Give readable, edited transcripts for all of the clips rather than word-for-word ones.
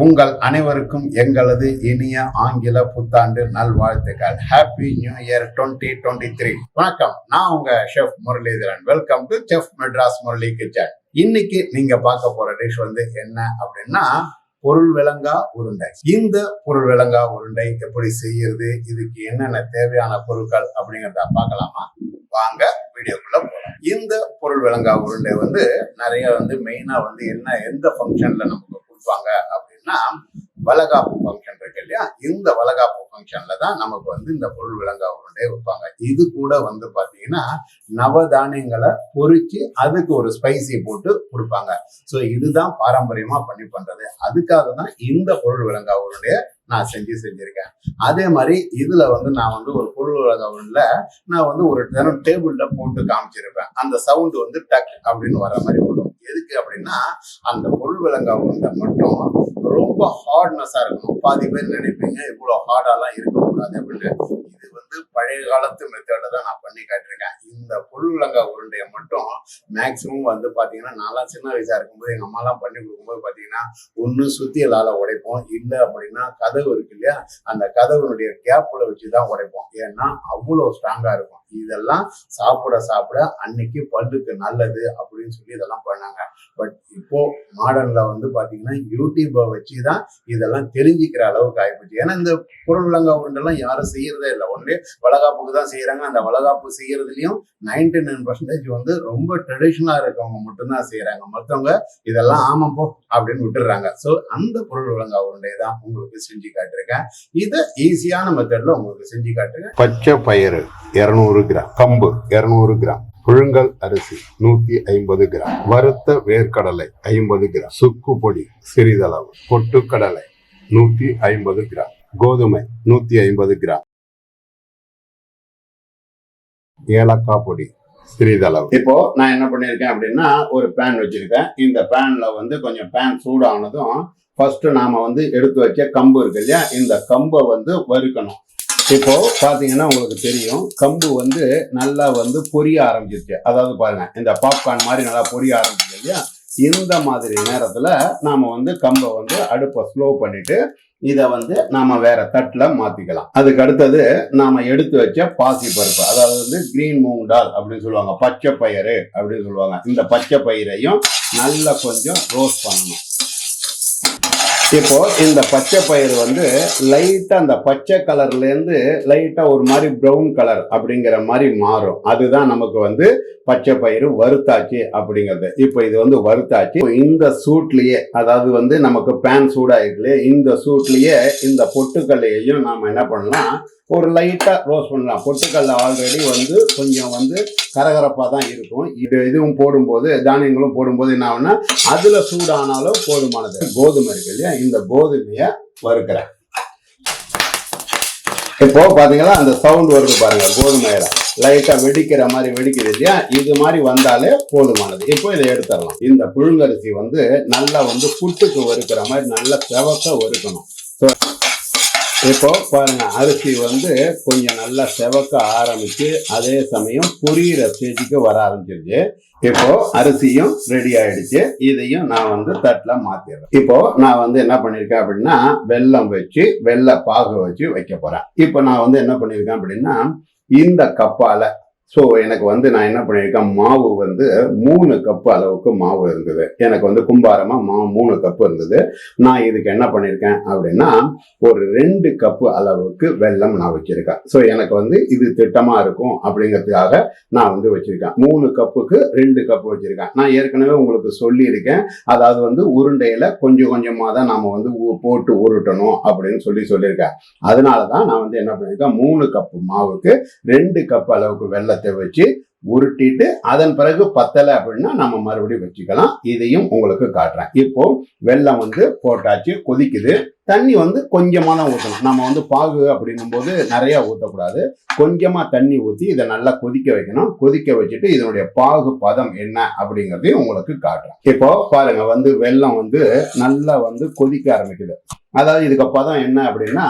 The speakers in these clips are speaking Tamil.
உங்கள் அனைவருக்கும் எங்களது இனிய ஆங்கில புத்தாண்டு நல்வாழ்த்துக்கள். Happy new year 2023. வணக்கம், நான் உங்க chef Muralidharan. Welcome to chef Madras Murali kitchen. இன்னைக்கு நீங்க பார்க்க போற டிஷ் என்ன அப்படின்னா பொருள்விளங்கா உருண்டை. இந்த பொருள்விளங்கா உருண்டை எப்படி செய்யறது, இதுக்கு என்னென்ன தேவையான பொருட்கள் அப்படிங்கறத பார்க்கலாமா? வாங்க வீடியோக்குள்ள போகலாம். இந்த பொருள்விளங்கா உருண்டை நிறைய மெயினா எந்த ஃபங்க்ஷன்ல நமக்கு கொடுப்பாங்க அப்படின்னா வளகாப்பு ஃபங்க்ஷன் இருக்கு இல்லையா, இந்த வளகாப்பு ஃபங்க்ஷன்ல தான் நமக்கு இந்த பொருள் விளங்கா உருண்டை வைப்பாங்க. இது கூட பாத்தீங்கன்னா நவதானியங்களை பொரிச்சு அதுக்கு ஒரு ஸ்பைசி போட்டு கொடுப்பாங்க. ஸோ இதுதான் பாரம்பரியமா பண்ணி பண்றது. அதுக்காக தான் இந்த பொருள் விளங்கா உருண்டைய நான் செஞ்சிருக்கேன். அதே மாதிரி இதுல நான் ஒரு பொருள் விளங்கா உருண்டை நான் ஒரு தினம் டேபிள்ல போட்டு காமிச்சிருப்பேன். அந்த சவுண்ட் டக் அப்படின்னு வர மாதிரி வரும். எதுக்கு அப்படின்னா அந்த பொருள் விளங்கா உருண்டை மட்டும் ரொம்ப ஹார்ட்னஸா இருக்கணும். பாதி பேர் நினைப்பீங்க இவ்வளவு ஹார்டாலாம் இருக்கக்கூடாது அப்படின்னு. இது பழைய காலத்து மெத்தட தான் நான் பண்ணி காட்டிருக்கேன். இந்த பொருள் விளங்கா உருண்டையை மட்டும் மேக்சிமம் பாத்தீங்கன்னா நான்லாம் சின்ன வயசா இருக்கும்போது எங்க அம்மா எல்லாம் பண்ணி கொடுக்கும்போது பாத்தீங்கன்னா ஒண்ணு சுத்தியலால உடைப்போம், இல்லை அப்படின்னா கதவு இருக்கு இல்லையா, அந்த கதவுனுடைய கேப்ல வச்சுதான் உடைப்போம். ஏன்னா அவ்வளவு ஸ்ட்ராங்கா இருக்கும். இதெல்லாம் சாப்பிட சாப்பிட அன்னைக்கு பல்லுக்கு நல்லது அப்படின்னு சொல்லி இதெல்லாம் பண்ணாங்க. பட் இப்போ மாடர்ன்ல பாத்தீங்கன்னா யூடியூபை வச்சுதான் இதெல்லாம் தெரிஞ்சுக்கிற அளவுக்கு ஆயிப்போச்சு. ஏன்னா இந்த பொருள் விளங்கா உருண்டெல்லாம் யாரும் செய்யறதே இல்லை. ஒன்றே வளகாப்புக்கு தான் செய்யறாங்க. அந்த வளகாப்பு செய்யறதுலயும் 99% ரொம்ப ட்ரெடிஷனலா இருக்கவங்க மட்டும்தான் செய்யறாங்க. மற்றவங்க இதெல்லாம் ஆமாப்போ அப்படின்னு விட்டுறாங்க. ஸோ அந்த பொருள் விளங்கா உருண்டையை தான் உங்களுக்கு செஞ்சு காட்டிருக்கேன். இதை ஈஸியான மெத்தட்ல உங்களுக்கு செஞ்சு காட்டுறேன். பச்சை பயிறு 200 கிராம், கம்பு 200 கிராம், புழுங்கல் அரிசி 150 கிராம், வறுத்த வேர்க்கடலை 50 கிராம், சுக்கு பொடி சிறிதளவு, பொட்டுக்கடலை 150 கிராம், கோதுமை 150 கிராம், ஏலக்காய் பொடி சிறிதளவு. இப்போ நான் என்ன பண்ணிருக்கேன் அப்படின்னா ஒரு பேன் வச்சிருக்கேன். இந்த பேன்ல கொஞ்சம் பேன் சூடானதும் ஃபர்ஸ்ட் நாம எடுத்து வச்ச கம்பு இருக்கு இல்லையா, இந்த கம்பை வறுக்கணும். இப்போ பாத்தீங்கன்னா உங்களுக்கு தெரியும், கம்பு நல்லா பொரிய ஆரம்பிச்சிருச்சு. அதாவது பாருங்க, இந்த பாப்கார்ன் மாதிரி நல்லா பொரிய ஆரம்பிச்சிருக்கு இல்லையா. இந்த மாதிரி நேரத்துல நாம கம்பை அடுப்பை ஸ்லோ பண்ணிட்டு இதை நாம வேற தட்டுல மாத்திக்கலாம். அதுக்கு அடுத்தது நாம எடுத்து வச்ச பாசி பருப்பு, அதாவது கிரீன் மூங் டால் அப்படின்னு சொல்லுவாங்க, பச்சை பயிறு அப்படின்னு சொல்லுவாங்க. இந்த பச்சை பயிரையும் நல்லா கொஞ்சம் ரோஸ்ட் பண்ணணும். இப்போ இந்த பச்சை பயிர் லைட்டா அந்த பச்சை கலர்ல இருந்து லைட்டா ஒரு மாதிரி ப்ரௌன் கலர் அப்படிங்கிற மாதிரி மாறும். அதுதான் நமக்கு பச்சை பயிறு வறுத்தாச்சு அப்படிங்கிறது. இப்போ இது வறுத்தாச்சு. இந்த சூட்லயே, அதாவது நமக்கு பேன் சூடாயிருக்கு, இந்த சூட்லயே இந்த பொட்டுக்கல்லையும் நாம என்ன பண்ணலாம், ஒரு லைட்டா ரோஸ்ட் பண்ணலாம். பொட்டுக்கல்ல ஆல்ரெடி கொஞ்சம் கரகரப்பா தான் இருக்கும். இதுவும் போடும்போது, தானியங்களும் போடும்போது என்ன ஆகும்னா அதுல சூடானாலும் போதுமானது. கோதுமை இருக்கு இல்லையா, இந்த கோதுமைய வறுக்கிறேன். இப்போ பாத்தீங்களா அந்த சவுண்ட் வருது பாருங்க, கோதுமையில லைட்டா வெடிக்கிற மாதிரி வெடிக்குது இல்லையா, இது மாதிரி வந்தாலே போதுமானது. இப்போ இதை எடுத்துடலாம். இந்த புழுங்கரிசி நல்லா புட்டுக்கு வறுக்கிற மாதிரி நல்லா செவக்க வறுக்கணும். இப்போ பாருங்க, அரிசி கொஞ்சம் நல்லா செவக்க ஆரம்பிச்சு அதே சமயம் பொரியிற ஸ்டேஜுக்கு வர ஆரம்பிச்சிருச்சு. இப்போ அரிசியும் ரெடி ஆயிடுச்சு. இதையும் நான் தட்டுல மாத்திடுறேன். இப்போ நான் என்ன பண்ணிருக்கேன் அப்படின்னா வெல்லம் வச்சு வெள்ளை பாகு வச்சு வைக்க போறேன். இப்போ நான் என்ன பண்ணிருக்கேன் அப்படின்னா இந்த கப்பால, ஸோ எனக்கு நான் என்ன பண்ணியிருக்கேன், மாவு 3 கப்பு அளவுக்கு மாவு இருந்தது. எனக்கு கும்பாரமா மாவு 3 கப்பு இருந்தது. நான் இதுக்கு என்ன பண்ணியிருக்கேன் அப்படின்னா ஒரு 2 கப்பு அளவுக்கு வெல்லம் நான் வச்சிருக்கேன். ஸோ எனக்கு இது திட்டமா இருக்கும் அப்படிங்கிறதுக்காக நான் வச்சிருக்கேன். 3 கப்புக்கு 2 கப்பு வச்சிருக்கேன். நான் ஏற்கனவே உங்களுக்கு சொல்லியிருக்கேன், அதாவது உருண்டையில கொஞ்சம் கொஞ்சமா தான் நாம போட்டு உருட்டணும் அப்படின்னு சொல்லியிருக்கேன். அதனாலதான் நான் என்ன பண்ணியிருக்கேன், 3 கப்பு மாவுக்கு 2 கப்பு அளவுக்கு வெள்ளத்தை வச்சு உருட்டிட்டு அதன் பிறகு பத்தலை அப்படின்னா நம்ம மறுபடியும் வச்சுக்கலாம். இதையும் உங்களுக்கு காட்டுறேன். இப்போ வெல்லம் போட்டாச்சு, கொதிக்குது. தண்ணி கொஞ்சமா தான் ஊற்றணும். நம்ம பாகு அப்படின்னும் போது நிறைய ஊற்றக்கூடாது. கொஞ்சமா தண்ணி ஊற்றி இதை நல்லா கொதிக்க வைக்கணும். கொதிக்க வச்சுட்டு இதனுடைய பாகு பதம் என்ன அப்படிங்கிறதையும் உங்களுக்கு காட்டுறேன். இப்போ பாருங்க, வெல்லம் நல்லா கொதிக்க ஆரம்பிக்குது. அதாவது இதுக்கு பதம் என்ன அப்படின்னா,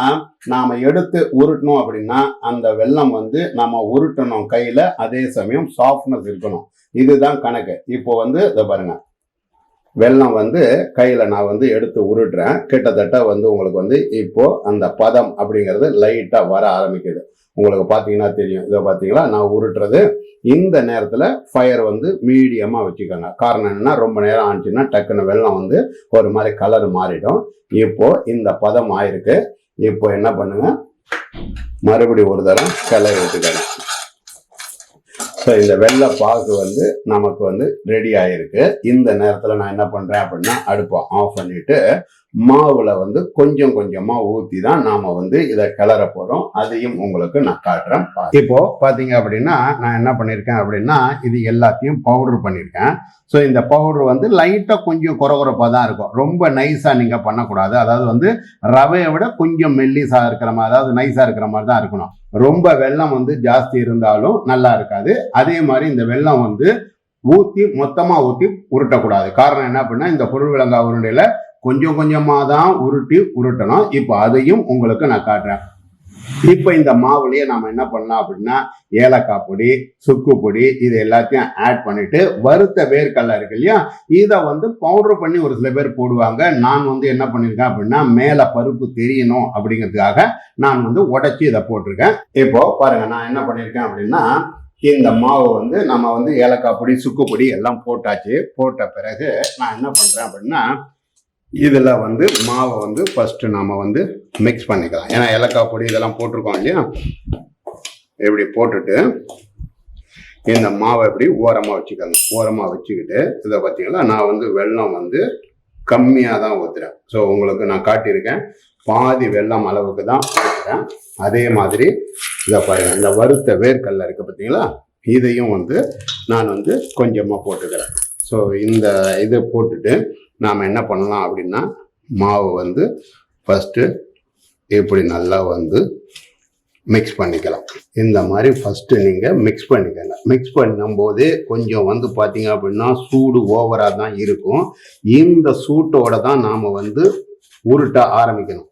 நாம எடுத்து உருட்டணும் அப்படின்னா அந்த வெல்லம் நம்ம உருட்டணும் கையில, அதே சமயம் சாஃப்ட்னஸ் இருக்கணும். இதுதான் கணக்கு. இப்போ இதை பாருங்க, வெல்லம் வந்து கையில நான் வந்து எடுத்து உருட்டுறேன். கிட்டத்தட்ட வந்து உங்களுக்கு வந்து இப்போ அந்த பதம் அப்படிங்கிறது லைட்டா வர ஆரம்பிக்குது. உங்களுக்கு பாத்தீங்கன்னா தெரியும். இதை பாத்தீங்களா நான் உருட்டுறது. இந்த நேரத்துல ஃபயர் வந்து மீடியமா வச்சுக்கோங்க. காரணம் என்னன்னா ரொம்ப நேரம் ஆனிச்சுன்னா டக்குன்னு வெல்லம் வந்து ஒரு மாதிரி கலர் மாறிடும். இப்போ இந்த பதம் ஆயிருக்கு. இப்போ என்ன பண்ணுங்க, மறுபடியும் ஒரு தரம் கிளறி விட்டுக்கோங்க. ஸோ இந்த வெள்ளை பாகு வந்து நமக்கு வந்து ரெடி ஆயிருக்கு. இந்த நேரத்தில் நான் என்ன பண்றேன் அப்படின்னா அடுப்பை ஆஃப் பண்ணிட்டு மாவுல வந்து கொஞ்சம் கொஞ்சமா ஊத்தி தான் நாம வந்து இதை கிளற போறோம். அதையும் உங்களுக்கு நான் காட்டுறேன். இப்போ பாத்தீங்க அப்படின்னா நான் என்ன பண்ணிருக்கேன் அப்படின்னா இது எல்லாத்தையும் பவுடர் பண்ணிருக்கேன். ஸோ இந்த பவுடர் வந்து லைட்டா கொஞ்சம் குறகுறப்பா தான் இருக்கும். ரொம்ப நைஸா நீங்க பண்ணக்கூடாது. அதாவது வந்து ரவையை விட கொஞ்சம் மெல்லிசா இருக்கிற மாதிரி, அதாவது நைஸா இருக்கிற மாதிரி தான் இருக்கணும். ரொம்ப வெல்லம் வந்து ஜாஸ்தி இருந்தாலும் நல்லா இருக்காது. அதே மாதிரி இந்த வெல்லம் வந்து மொத்தமா ஊத்தி உருட்டக்கூடாது. காரணம் என்ன அப்படின்னா இந்த பொருள்விளங்கா உருண்டையில கொஞ்சம் கொஞ்சமா தான் உருட்டணும். இப்போ அதையும் உங்களுக்கு நான் காட்டுறேன். இப்போ இந்த மாவுலயே நாம என்ன பண்ணலாம் அப்படின்னா ஏலக்காய் பொடி, சுக்கு பொடி இது எல்லாத்தையும் ஆட் பண்ணிட்டு வறுத்த வேர்க்கடலை இருக்கு இல்லையா, இதை வந்து பவுடர் பண்ணி ஒரு சில பேர் போடுவாங்க. நான் வந்து என்ன பண்ணிருக்கேன் அப்படின்னா மேல பருப்பு தெரியணும் அப்படிங்கிறதுக்காக நான் வந்து உடைச்சி இதை போட்டிருக்கேன். இப்போ பாருங்க நான் என்ன பண்ணிருக்கேன் அப்படின்னா இந்த மாவு வந்து நம்ம வந்து ஏலக்காய் பொடி, சுக்கு பொடி எல்லாம் போட்டாச்சு. போட்ட பிறகு நான் என்ன பண்றேன் அப்படின்னா இதுல வந்து மாவை வந்து ஃபர்ஸ்ட் நாம வந்து மிக்ஸ் பண்ணிக்கலாம். ஏன்னா ஏலக்காய் பொடி இதெல்லாம் போட்டிருக்கோம் இல்லையா, இப்படி போட்டுட்டு இந்த மாவை இப்படி ஓரமா வச்சுக்கோங்க. ஓரமா வச்சுக்கிட்டு இதை பார்த்தீங்களா நான் வந்து வெல்லம் வந்து கம்மியாக தான் ஊற்றுறேன். ஸோ உங்களுக்கு நான் காட்டியிருக்கேன் பாதி வெல்லம் அளவுக்கு தான் ஊற்றுறேன். அதே மாதிரி இதை பாருங்க இந்த வறுத்த வேர்க்கடலை இருக்கு பார்த்தீங்களா, இதையும் வந்து நான் வந்து கொஞ்சமாக போட்டுக்கிறேன். ஸோ இந்த இதை போட்டுட்டு நாம் என்ன பண்ணலாம் அப்படின்னா மாவு வந்து ஃபஸ்ட்டு இப்படி நல்லா வந்து மிக்ஸ் பண்ணிக்கலாம். இந்த மாதிரி ஃபஸ்ட்டு நீங்கள் மிக்ஸ் பண்ணிக்கங்க. மிக்ஸ் பண்ணும்போதே கொஞ்சம் வந்து பார்த்தீங்க அப்படின்னா சூடு ஓவராக தான் இருக்கும். இந்த சூட்டோட தான் நாம் வந்து உருட்ட ஆரம்பிக்கணும்.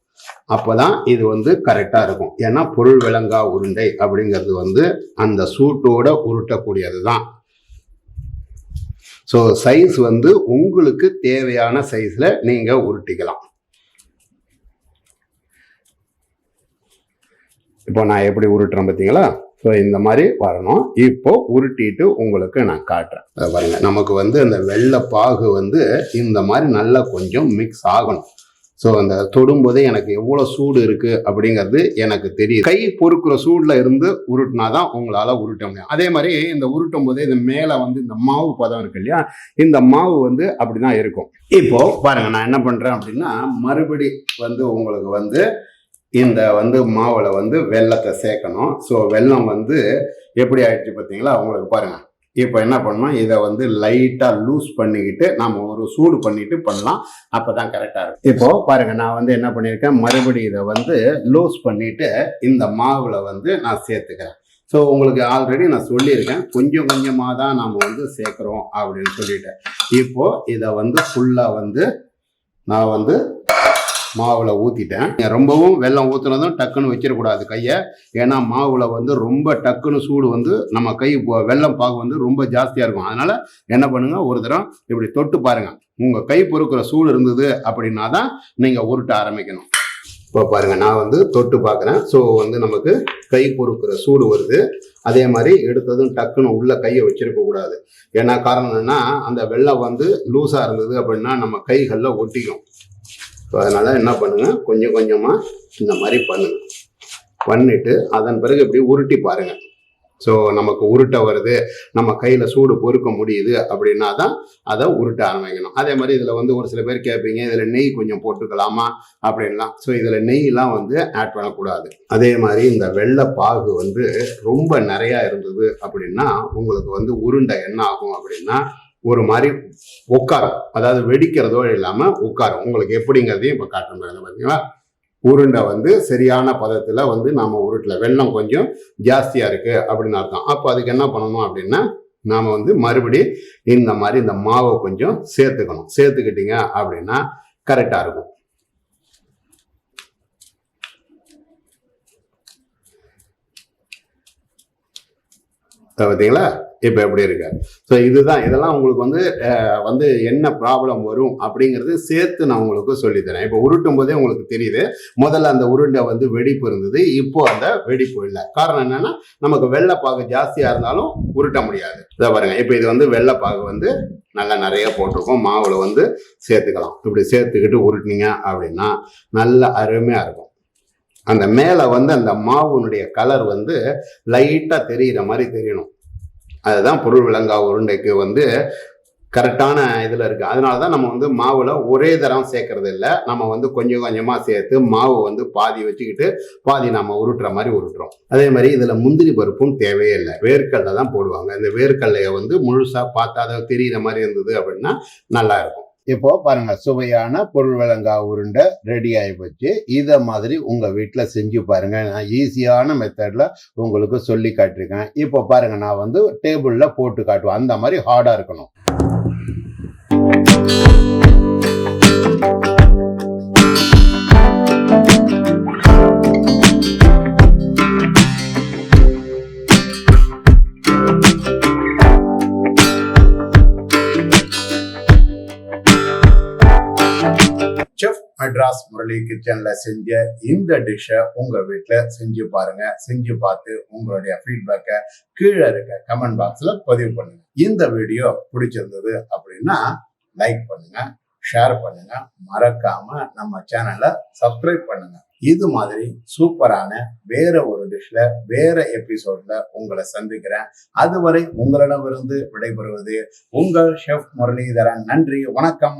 அப்போ தான் இது வந்து கரெக்டாக இருக்கும். ஏன்னா பொருள்விளங்கா உருண்டை அப்படிங்கிறது வந்து அந்த சூட்டோட உருட்டக்கூடியது தான். ஸோ சைஸ் வந்து உங்களுக்கு தேவையான சைஸில் நீங்கள் உருட்டிக்கலாம். இப்போ நான் எப்படி உருட்டுறேன் பார்த்தீங்களா? ஸோ இந்த மாதிரி வரணும். இப்போ உருட்டிட்டு உங்களுக்கு நான் காட்டுறேன். பாருங்க நமக்கு வந்து அந்த வெள்ளை பாகு வந்து இந்த மாதிரி நல்லா கொஞ்சம் மிக்ஸ் ஆகணும். ஸோ அந்த தொடும்போதே எனக்கு எவ்வளோ சூடு இருக்குது அப்படிங்கிறது எனக்கு தெரியும். கை பொறுக்கிற சூடில் இருந்து உருட்டினா தான் உங்களால் உருட்ட முடியும். அதே மாதிரி இந்த உருட்டும் போதே இந்த மேலே வந்து இந்த மாவு பதம் இருக்கு இல்லையா, இந்த மாவு வந்து அப்படி தான் இருக்கும். இப்போ பாருங்க நான் என்ன பண்ணுறேன் அப்படின்னா மறுபடி வந்து உங்களுக்கு வந்து இந்த வந்து மாவில் வந்து வெல்லத்தை சேர்க்கணும். ஸோ வெல்லம் வந்து எப்படி ஆயிடுச்சு பார்த்தீங்களா உங்களுக்கு பாருங்க. இப்போ என்ன பண்ணணும், இதை வந்து லைட்டாக லூஸ் பண்ணிக்கிட்டு நம்ம ஒரு சூடு பண்ணிட்டு பண்ணலாம். அப்போ தான் கரெக்டாக இருக்கும். இப்போ பாருங்க நான் வந்து என்ன பண்ணியிருக்கேன், மறுபடியும் இதை வந்து லூஸ் பண்ணிட்டு இந்த மாவில் வந்து நான் சேர்த்துக்கிறேன். ஸோ உங்களுக்கு ஆல்ரெடி நான் சொல்லியிருக்கேன் கொஞ்சம் கொஞ்சமாக தான் நாம் வந்து சேர்க்குறோம் அப்படின்னு சொல்லிட்டு. இப்போ இதை வந்து ஃபுல்லாக வந்து நான் வந்து மாவில் ஊற்றிட்டேன். ரொம்பவும் வெல்லம் ஊற்றுனதும் டக்குன்னு வச்சிடக்கூடாது கையை. ஏன்னா மாவில் வந்து ரொம்ப டக்குன்னு சூடு வந்து நம்ம கை வெல்லம் பாகு வந்து ரொம்ப ஜாஸ்தியாக இருக்கும். அதனால் என்ன பண்ணுங்க, ஒரு தரம் இப்படி தொட்டு பாருங்கள். உங்கள் கை பொறுக்கிற சூடு இருந்தது அப்படின்னா தான் நீங்கள் உருட்ட ஆரம்பிக்கணும். இப்போ பாருங்கள் நான் வந்து தொட்டு பார்க்குறேன். ஸோ வந்து நமக்கு கை பொறுக்கிற சூடு வருது. அதே மாதிரி எடுத்ததும் டக்குன்னு உள்ள கையை வச்சிருக்கக்கூடாது. ஏன்னா காரணம் என்னன்னா அந்த வெல்லம் வந்து லூஸாக இருந்தது அப்படின்னா நம்ம கைகளில் ஒட்டிக்கும். ஸோ அதனால் என்ன பண்ணுங்கள், கொஞ்சம் கொஞ்சமாக இந்த மாதிரி பண்ணுங்க. பண்ணிவிட்டு அதன் பிறகு இப்படி உருட்டி பாருங்கள். ஸோ நமக்கு உருட்ட வருது, நம்ம கையில் சூடு பொறுக்க முடியுது அப்படின்னா தான் அதை உருட்ட ஆரம்பிக்கணும். அதே மாதிரி இதில் வந்து ஒரு சில பேர் கேட்பீங்க இதில் நெய் கொஞ்சம் போட்டுக்கலாமா அப்படின்லாம். ஸோ இதில் நெய்லாம் வந்து ஆட் பண்ணக்கூடாது. அதே மாதிரி இந்த வெள்ளை பாகு வந்து ரொம்ப நிறையா இருந்தது அப்படின்னா உங்களுக்கு வந்து உருண்டை என்ன ஆகும் அப்படின்னா ஒரு மாதிரி உட்காரம், அதாவது வெடிக்கிறதோ இல்லாமல் உட்காரம். உங்களுக்கு எப்படிங்கிறதையும் இப்போ காட்டுற மாதிரி பார்த்தீங்களா, உருண்டை வந்து சரியான பதத்தில் வந்து நாம் உருட்டல. வெல்லம் கொஞ்சம் ஜாஸ்தியாக இருக்குது அப்படின்னு அர்த்தம். அப்போ அதுக்கு என்ன பண்ணணும் அப்படின்னா நாம் வந்து மறுபடி இந்த மாதிரி இந்த மாவை கொஞ்சம் சேர்த்துக்கணும். சேர்த்துக்கிட்டீங்க அப்படின்னா கரெக்டாக இருக்கும். பார்த்தீங்களா இப்போ எப்படி இருக்கு. ஸோ இதெல்லாம் உங்களுக்கு வந்து என்ன ப்ராப்ளம் வரும் அப்படிங்கிறது சேர்த்து நான் உங்களுக்கு சொல்லித்தரேன். இப்போ உருட்டும் போதே உங்களுக்கு தெரியுது, முதல்ல அந்த உருண்டை வெடிப்பு இருந்தது, இப்போ அந்த வெடிப்பு இல்லை. காரணம் என்னன்னா, நமக்கு வெள்ளைப்பாகு ஜாஸ்தியா இருந்தாலும் உருட்ட முடியாது. இதை பாருங்க, இப்போ இது வெள்ளைப்பாகு நல்லா நிறைய போட்டிருக்கோம். மாவுல சேர்த்துக்கலாம். இப்படி சேர்த்துக்கிட்டு உருட்டினீங்க அப்படின்னா நல்ல அருமையா இருக்கும். அந்த மேல அந்த மாவுனுடைய கலர் லைட்டா தெரிகிற மாதிரி தெரியணும். அதுதான் பொருள் விளங்கா உருண்டைக்கு கரெக்டான இதுல இருக்கு. அதனாலதான் நம்ம மாவுல ஒரே தரம் சேர்க்கறது இல்லை. நம்ம கொஞ்சம் கொஞ்சமா சேர்த்து மாவு பாதி வச்சுக்கிட்டு பாதி நம்ம உருட்டுற மாதிரி உருட்டுறோம். அதே மாதிரி இதுல முந்திரி பருப்பும் தேவையே இல்லை, வேர்க்கடலை தான் போடுவாங்க. இந்த வேர்க்கடலைய முழுசா பார்த்தா அதை தெரிகிற மாதிரி இருந்தது அப்படின்னா நல்லா இருக்கும். இப்போ பாருங்க, சுவையான பொருள் விளங்கா உருண்டை ரெடி ஆகி போச்சு. இதை மாதிரி உங்க வீட்டில் செஞ்சு பாருங்க. நான் ஈஸியான மெத்தட்ல உங்களுக்கு சொல்லி காட்டிருக்கேன். இப்போ பாருங்க, நான் டேபிள்ல போட்டு காட்டுவேன். அந்த மாதிரி ஹார்டா இருக்கணும். செஃப் மெட்ராஸ் முரளி கிச்சன்ல செஞ்ச இந்த டிஷ்ஷை உங்க வீட்டுல செஞ்சு பாருங்க. செஞ்சு பார்த்து உங்களுடைய ஃபீட்பேக்கை கீழே இருக்க கமெண்ட் பாக்ஸ்ல பதிவு பண்ணுங்க. இந்த வீடியோ பிடிச்சிருந்தது அப்படின்னா லைக் பண்ணுங்க, ஷேர் பண்ணுங்க, மறக்காம நம்ம சேனலை சப்ஸ்கிரைப் பண்ணுங்க. இது மாதிரி சூப்பரான வேற ஒரு டிஷ்ல வேற எபிசோட்ல உங்களை சந்திக்கிறேன். அதுவரை உங்களிடமிருந்து விடைபெறுவது உங்கள் ஷெஃப் முரளிதரன். நன்றி, வணக்கம்.